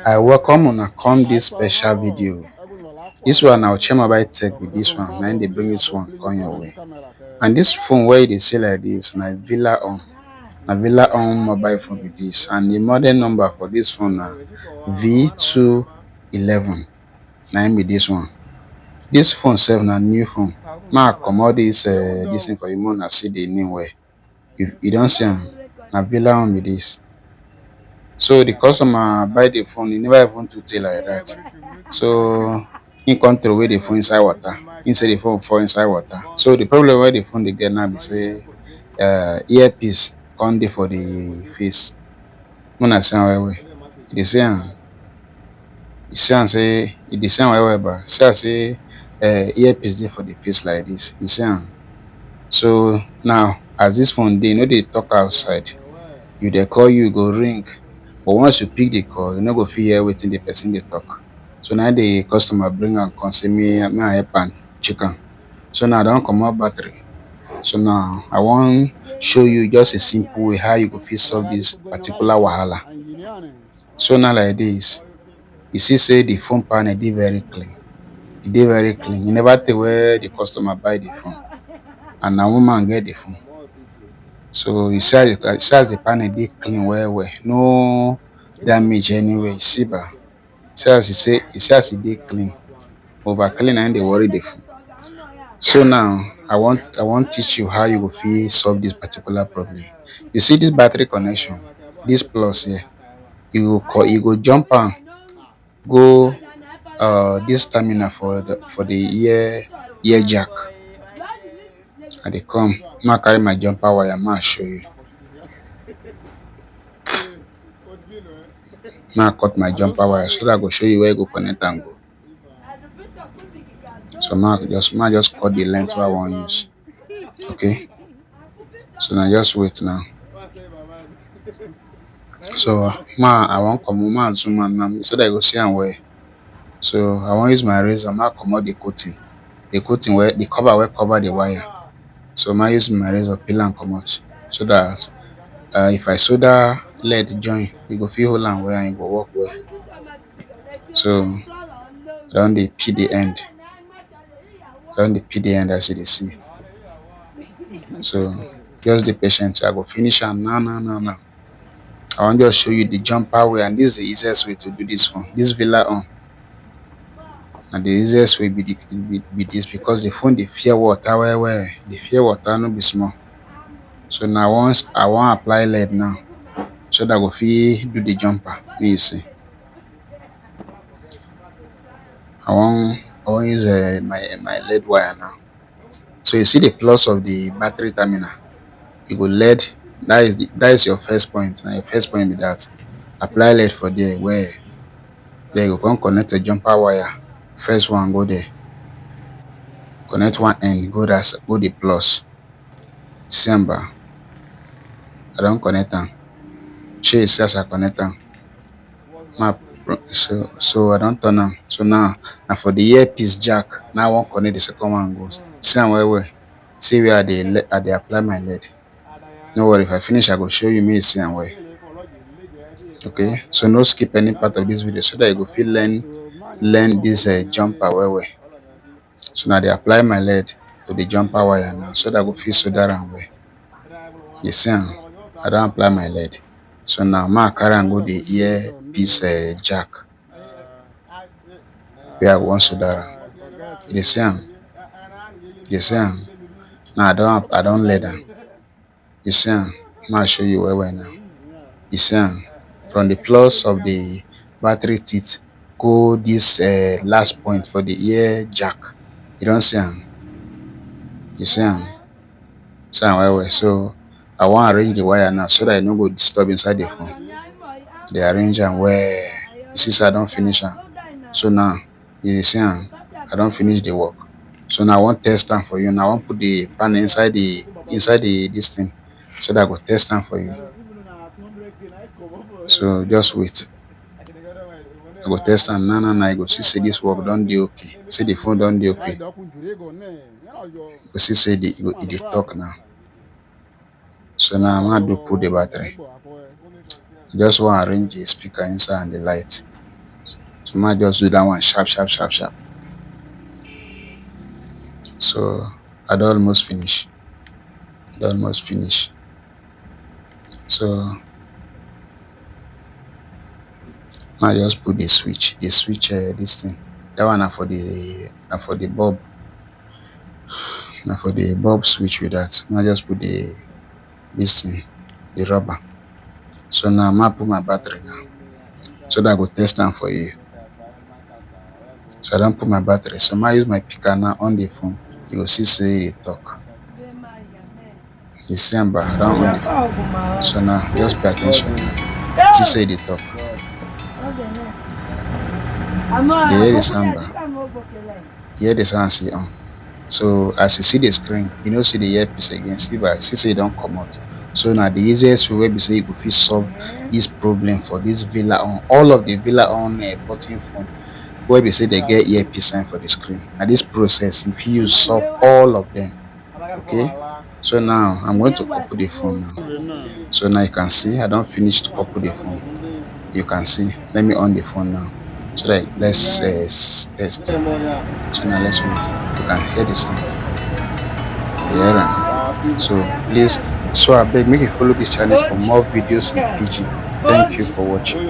I welcome una come this special video. This one I'll share mobile tech with this one. Now they bring this one come your way. And this phone where they say like this, na VILLAON mobile phone with this. And the model number for this phone na V211. Now be this one. This phone self na new phone. Now come all this thing for you more see the name where. If you don't see am, na VILLAON with this. So the customer buy the phone, he never even to tell like that. So he can't throw away the phone inside water. He say the phone fall inside water. So the problem where the phone they get now be say earpiece can't dey for the face. When I say well, they say say it dey sound well, but say earpiece dey for the face like this. You see am. So now as this phone dey, no dey talk outside. You dey call you go ring. But once you pick the call, you no go fit hear wetin the person dey talk. So now the customer bring am come say me I help am check am. So now I don comot battery. So now I wan show you just a simple way how you go fit solve this particular wahala. So now like this, you see say the phone panel dey very clean. E dey very clean. You never tell where the customer buy the phone, and na woman get the phone. So you see as the panel dey clean well, no damage anywhere. You see ba, see as e dey clean. Over clean and dey worry the phone. So now I want teach you how you go fit solve this particular problem. You see this battery connection, this plus here, you go jump am go this terminal for the ear jack. I dey come, ma carry my jumper wire, ma show you. Now I cut my jumper wire so that I go show you where you go connect and go. So now just cut the length I want use. Okay. So now just wait now. So I want come zoom am now so that I go see am well. So I want use my razor, comot the coating where the cover where cover the wire. So I use my razor peel and comot so that if I solder lead join, you go feel hold am well and it go work well. So don dey peel the end. As you dey see. So just be patient. I go finish am now. I want just show you the jumper way, and this is the easiest way to do this one. This VILLAON. And the easiest way be this because the phone dey fear water well. The fear water no be small. So now once I want apply lead now, so that I go fit do the jumper. May you see. I want use my lead wire now. So you see the plus of the battery terminal. You go lead. That is your first point. Now your first point be that. Apply lead for there where there you go come connect the jumper wire. First one go there. Connect one end, go the plus. See am ba. I don't connect them. See as I connect them. So I don't turn them. So now for the earpiece jack, now I want connect the second one goes. See am well. See where I dey apply my lead. No worry, if I finish, I go show you me see am well. Okay, so no skip any part of this video so that you go feel learn this jumper well. So now they apply my lead to the jumper wire now so that I go feel solder am well. You see am, I don't apply my lead. So now I carry and go the earpiece jack where I want solder am. You see am. Now I don't lead am. You see am. Now I show you well now. You see am. From the plus of the battery teeth go this last point for the ear jack. You don't see am. You see am. See am well. So I want to arrange the wire now so that I no go disturb inside the phone. They arrange am well. You see, so I don't finish am. So now you see am. I don't finish the work. So now I want test am for you. Now I want put the panel inside the this thing so that I go test am for you. So just wait. I go test am now. I go see this work don't dey okay. See the phone don't dey okay. You go see say it dey talk now. So now I'm going to put the battery. Just want to arrange the speaker inside and the light. So I just do that one sharp. So I don almost finish. So I just put the switch, this thing. That one na for the bulb. Na for the bulb switch with that. I just put this thing, the rubber. So now I put my battery now. So that I go test am for you. So I don't put my battery. So I use my picker now on the phone. You will see say it talk. You see am I don on the phone. So now just pay attention. See say it talk. You hear the sound bar. You hear the sound say on. So as you see the screen, you know see the earpiece again. See say e don comot. So now the easiest way be say you go fit solve this problem for this VILLAON. All of the VILLAON button phone wey be say they get earpiece sign for the screen. Na this process if you solve all of them. Okay. So now I'm going to couple the phone now. So now you can see I don't finish to couple the phone. You can see. Let me on the phone now. So that let's test. So now let's wait. You can hear the sound. You hear am? So please, so I beg make you follow this channel for more videos in Pidgin. Thank you for watching.